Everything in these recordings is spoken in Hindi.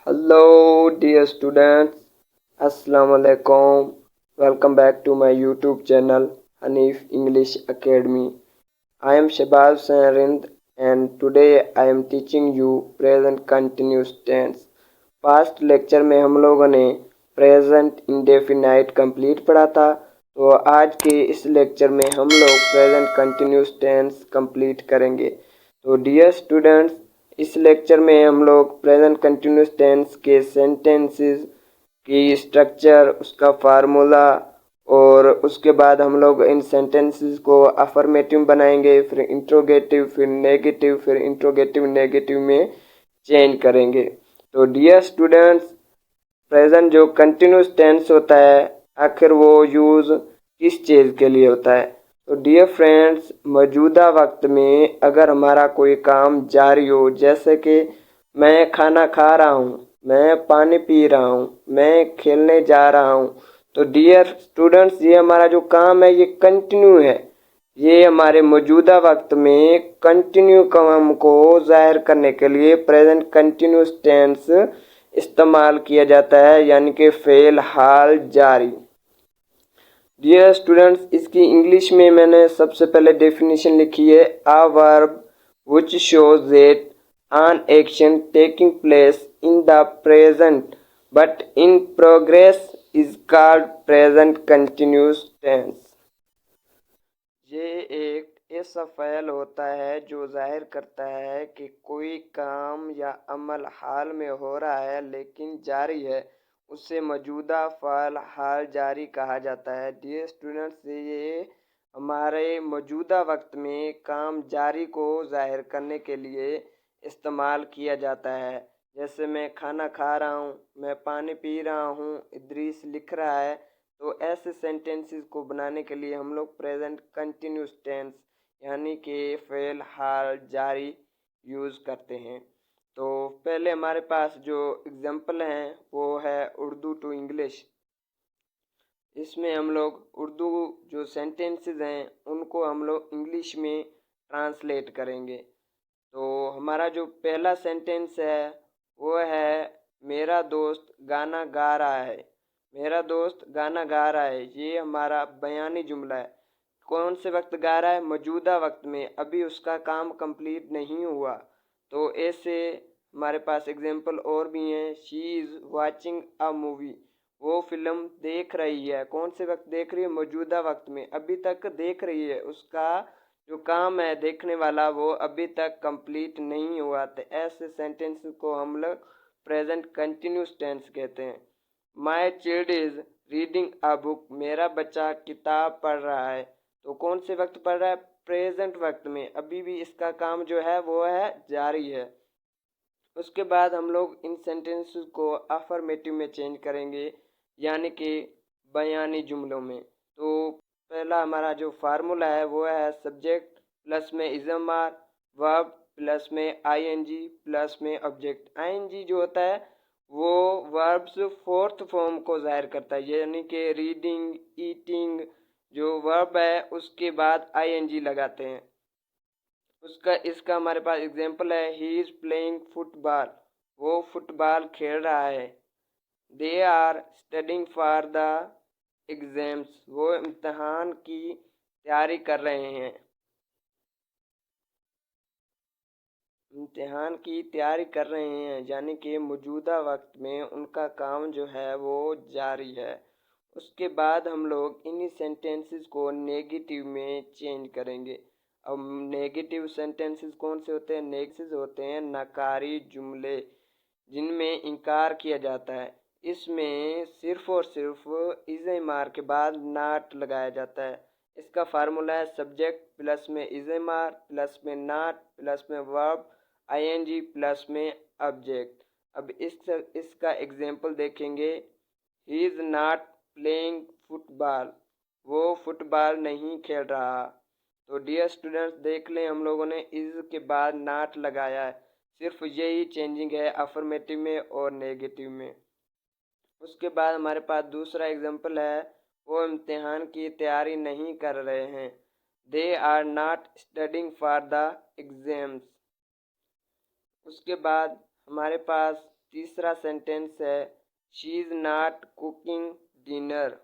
Hello, dear students. Assalamu alaikum. Welcome back to my YouTube channel, Hanif English Academy. I am Shabaz Sarind and today I am teaching you present continuous tense. Past lecture में हम लोगों ने प्रेजेंट इंडेफिनाइट कंप्लीट पढ़ा था, तो आज के इस लेक्चर में हम लोग प्रेजेंट कंटिन्यूस टेंस कंप्लीट करेंगे। तो डियर स्टूडेंट्स, इस लेक्चर में हम लोग प्रेजेंट कंटिन्यूस टेंस के सेंटेंसेस की स्ट्रक्चर, उसका फार्मूला और उसके बाद हम लोग इन सेंटेंसेस को अफर्मेटिव बनाएंगे, फिर इंट्रोगेटिव, फिर नेगेटिव, फिर इंट्रोगेटिव नेगेटिव में चेंज करेंगे। तो डियर स्टूडेंट्स, प्रेजेंट जो कंटिन्यूस टेंस होता है आखिर वो यूज़ किस चीज़ के लिए होता है? तो डियर फ्रेंड्स, मौजूदा वक्त में अगर हमारा कोई काम जारी हो, जैसे कि मैं खाना खा रहा हूँ, मैं पानी पी रहा हूँ, मैं खेलने जा रहा हूँ, तो डियर स्टूडेंट्स ये हमारा जो काम है ये कंटिन्यू है। ये हमारे मौजूदा वक्त में कंटिन्यू काम को जाहिर करने के लिए प्रेजेंट कंटिन्यूस टेंस इस्तेमाल किया जाता है, यानी कि फेल हाल जारी। डियर स्टूडेंट्स, इसकी इंग्लिश में मैंने सबसे पहले डेफिनेशन लिखी है, a verb which shows that an action taking place in the present but in progress is called present continuous tense। ये एक ऐसा फ़ेल होता है जो जाहिर करता है कि कोई काम या अमल हाल में हो रहा है लेकिन जारी है, उससे मौजूदा फ़ेल हाल जारी कहा जाता है। डियर स्टूडेंट्स, ये हमारे मौजूदा वक्त में काम जारी को जाहिर करने के लिए इस्तेमाल किया जाता है। जैसे मैं खाना खा रहा हूँ, मैं पानी पी रहा हूँ, इदरीस लिख रहा है, तो ऐसे सेंटेंसेस को बनाने के लिए हम लोग प्रेजेंट कंटिन्यूस टेंस यानी कि फेल हाल जारी यूज़ करते हैं। तो पहले हमारे पास जो एग्जांपल हैं वो है उर्दू टू इंग्लिश। इसमें हम लोग उर्दू जो सेंटेंसेस हैं उनको हम लोग इंग्लिश में ट्रांसलेट करेंगे। तो हमारा जो पहला सेंटेंस है वो है, मेरा दोस्त गाना गा रहा है। मेरा दोस्त गाना गा रहा है, ये हमारा बयानी जुमला है। कौन से वक्त गा रहा है? मौजूदा वक्त में, अभी उसका काम कंप्लीट नहीं हुआ। तो ऐसे हमारे पास एग्जांपल और भी हैं। She is watching a movie, वो फिल्म देख रही है। कौन से वक्त देख रही है? मौजूदा वक्त में, अभी तक देख रही है, उसका जो काम है देखने वाला वो अभी तक कंप्लीट नहीं हुआ। तो ऐसे सेंटेंस को हम लोग प्रेजेंट कंटिन्यूस टेंस कहते हैं। My child is reading a book, मेरा बच्चा किताब पढ़ रहा है। तो कौन से वक्त पढ़ रहा है? प्रेजेंट वक्त में, अभी भी इसका काम जो है वो है जारी है। उसके बाद हम लोग इन सेंटेंसेस को अफर्मेटिव में चेंज करेंगे, यानी कि बयानी जुमलों में। तो पहला हमारा जो फार्मूला है वो है सब्जेक्ट प्लस में इज़म आर, वर्ब प्लस में आईएनजी प्लस में ऑब्जेक्ट। आईएनजी जो होता है वो वर्ब्स फोर्थ फॉर्म को जाहिर करता है, यानी कि रीडिंग, ईटिंग जो वर्ब है उसके बाद आईएनजी लगाते हैं। इसका हमारे पास एग्जाम्पल है, ही इज प्लेइंग फुटबॉल, वो फुटबॉल खेल रहा है। They are studying for the exams, वो इम्तहान की तैयारी कर रहे हैं। इम्तिहान की तैयारी कर रहे हैं यानी कि मौजूदा वक्त में उनका काम जो है वो जारी है। उसके बाद हम लोग इन्हीं सेंटेंसेस को नेगेटिव में चेंज करेंगे। अब नेगेटिव सेंटेंसेस कौन से होते हैं? नेगेटिव होते हैं नकारी जुमले जिनमें इनकार किया जाता है। इसमें सिर्फ और सिर्फ इज़ेमार के बाद नाट लगाया जाता है। इसका फार्मूला है सब्जेक्ट प्लस में इज़ेमार प्लस में नाट प्लस में वर्ब आईएनजी प्लस में ऑब्जेक्ट। अब इसका एग्जाम्पल देखेंगे, he is not playing football, वो फुटबॉल नहीं खेल रहा। तो डियर स्टूडेंट्स, देख लें हम लोगों ने इज़ के बाद नॉट लगाया है, सिर्फ यही चेंजिंग है अफर्मेटिव में और नेगेटिव में। उसके बाद हमारे पास दूसरा एग्जाम्पल है, वो इम्तिहान की तैयारी नहीं कर रहे हैं। They are not studying for the exams. उसके बाद हमारे पास तीसरा सेंटेंस है she is not cooking dinner,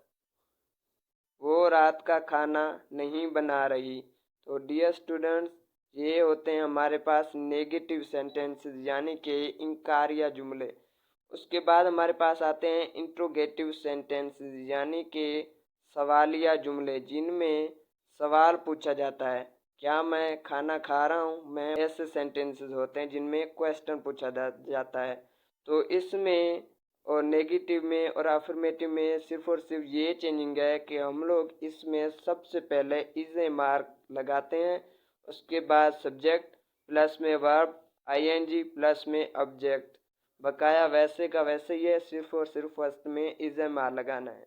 वो रात का खाना नहीं बना रही। तो डियर स्टूडेंट्स, ये होते हैं हमारे पास नेगेटिव सेंटेंसेस यानी कि इंकारिया जुमले। उसके बाद हमारे पास आते हैं इंट्रोगेटिव सेंटेंसेस यानी कि सवालिया जुमले, जिनमें सवाल पूछा जाता है, क्या मैं खाना खा रहा हूँ मैं। ऐसे सेंटेंसेस होते हैं जिनमें क्वेश्चन पूछा जाता है। तो इसमें और नेगेटिव में और अफर्मेटिव में सिर्फ और सिर्फ ये चेंजिंग है कि हम लोग इसमें सबसे पहले इज ए मार्क लगाते हैं, उसके बाद सब्जेक्ट प्लस में वर्ब आईएनजी प्लस में ऑब्जेक्ट, बकाया वैसे का वैसे ही है, सिर्फ और सिर्फ फर्स्ट में इज ए मार लगाना है।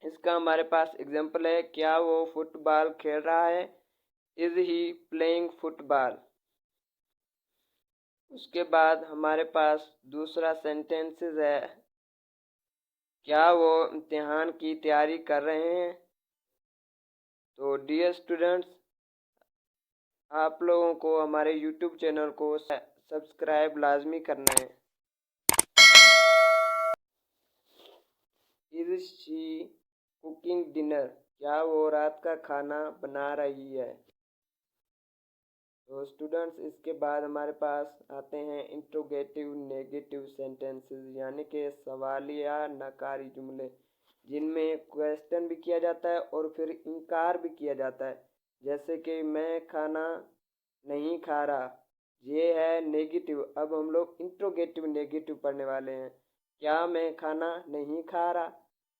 इसका हमारे पास एग्जांपल है, क्या वो फुटबॉल खेल रहा है, इज ही प्लेइंग फुटबॉल। उसके बाद हमारे पास दूसरा सेंटेंसेस है, क्या वो इम्तिहान की तैयारी कर रहे हैं। तो डियर स्टूडेंट्स, आप लोगों को हमारे यूट्यूब चैनल को सब्सक्राइब लाजमी करना है। इज शी कुकिंग डिनर, क्या वो रात का खाना बना रही है। तो स्टूडेंट्स, इसके बाद हमारे पास आते हैं इंट्रोगेटिव नेगेटिव सेंटेंसेस यानी कि सवालिया नकारी जुमले, जिनमें क्वेश्चन भी किया जाता है और फिर इनकार भी किया जाता है। जैसे कि मैं खाना नहीं खा रहा, ये है नेगेटिव। अब हम लोग इंट्रोगेटिव नेगेटिव पढ़ने वाले हैं। क्या मैं खाना नहीं खा रहा,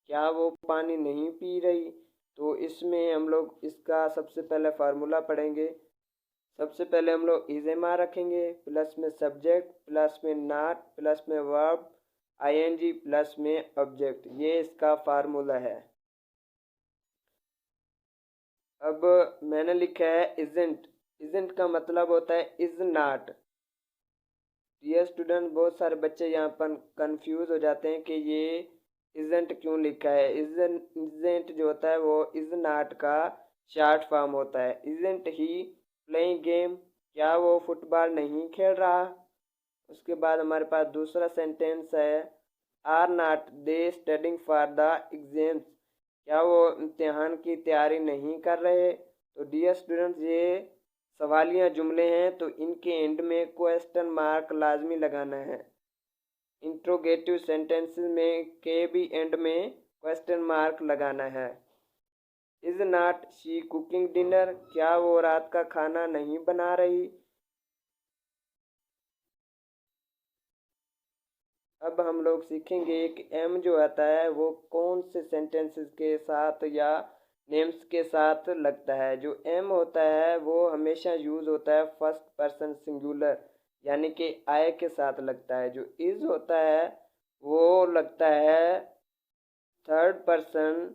क्या वो पानी नहीं पी रही। तो इसमें हम लोग इसका सबसे पहले फार्मूला पढ़ेंगे। सबसे पहले हम लोग इज एम आर रखेंगे, प्लस में सब्जेक्ट प्लस में नॉट प्लस में वर्ब आईएनजी प्लस में ऑब्जेक्ट, ये इसका फार्मूला है। अब मैंने लिखा है इजेंट। इजेंट का मतलब होता है इज नॉट। ये स्टूडेंट, बहुत सारे बच्चे यहाँ पर कंफ्यूज हो जाते हैं कि ये इजेंट क्यों लिखा है। इजेंट जो होता है वो इज नॉट का शॉर्ट फॉर्म होता है। इजेंट ही प्लेइंग गेम, क्या वो फुटबॉल नहीं खेल रहा। उसके बाद हमारे पास दूसरा सेंटेंस है, are not they studying for the exams, क्या वो इम्तिहान की तैयारी नहीं कर रहे। तो डियर स्टूडेंट्स, ये सवालिया जुमले हैं, तो इनके एंड में क्वेश्चन मार्क लाजमी लगाना है। इंट्रोगेटिव सेंटेंसेस में के भी एंड में क्वेश्चन मार्क लगाना है। Is not she cooking dinner, क्या वो रात का खाना नहीं बना रही। अब हम लोग सीखेंगे कि एम जो आता है वो कौन से सेंटेंसेस के साथ या नेम्स के साथ लगता है। जो एम होता है वो हमेशा यूज होता है फर्स्ट पर्सन सिंगुलर यानी कि आई के साथ लगता है। जो इज होता है वो लगता है थर्ड पर्सन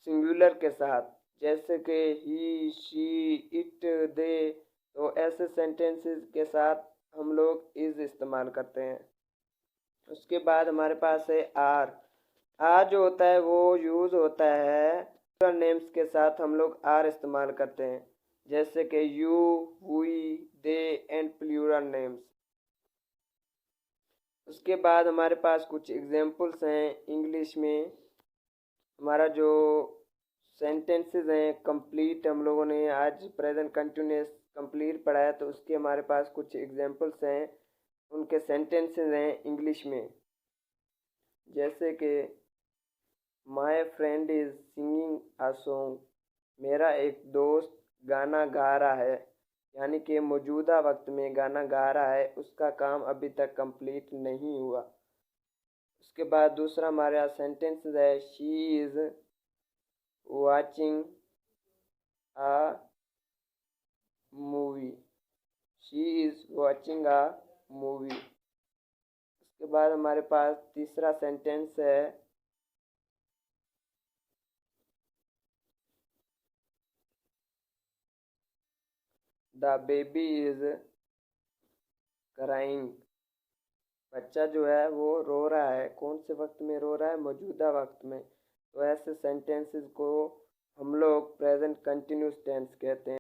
सिंगुलर के साथ, जैसे कि ही शी इट दे। तो ऐसे सेंटेंसेस के साथ हम लोग इज इस्तेमाल करते हैं। उसके बाद हमारे पास है आर। आर जो होता है वो यूज होता है प्लूरल नेम्स के साथ, हम लोग आर इस्तेमाल करते हैं, जैसे कि you we they and plural names. उसके बाद हमारे पास कुछ एग्जांपल्स हैं इंग्लिश में। हमारा जो सेंटेंसेस हैं कंप्लीट, हम लोगों ने आज प्रेजेंट कंटिन्यूअस कंप्लीट पढ़ा है, तो उसके हमारे पास कुछ एग्जांपल्स हैं, उनके सेंटेंसेस हैं इंग्लिश में। जैसे कि my friend is singing a song, मेरा एक दोस्त गाना गा रहा है, यानी कि मौजूदा वक्त में गाना गा रहा है, उसका काम अभी तक कंप्लीट नहीं हुआ। उसके बाद दूसरा हमारा सेंटेंस है she is watching a movie, she is watching a movie. उसके बाद हमारे पास तीसरा सेंटेंस है द बेबी इज क्राइंग, बच्चा जो है वो रो रहा है। कौन से वक्त में रो रहा है, मौजूदा वक्त में। तो ऐसे सेंटेंसेस को हम लोग प्रेजेंट कंटिन्यूस टेंस कहते हैं।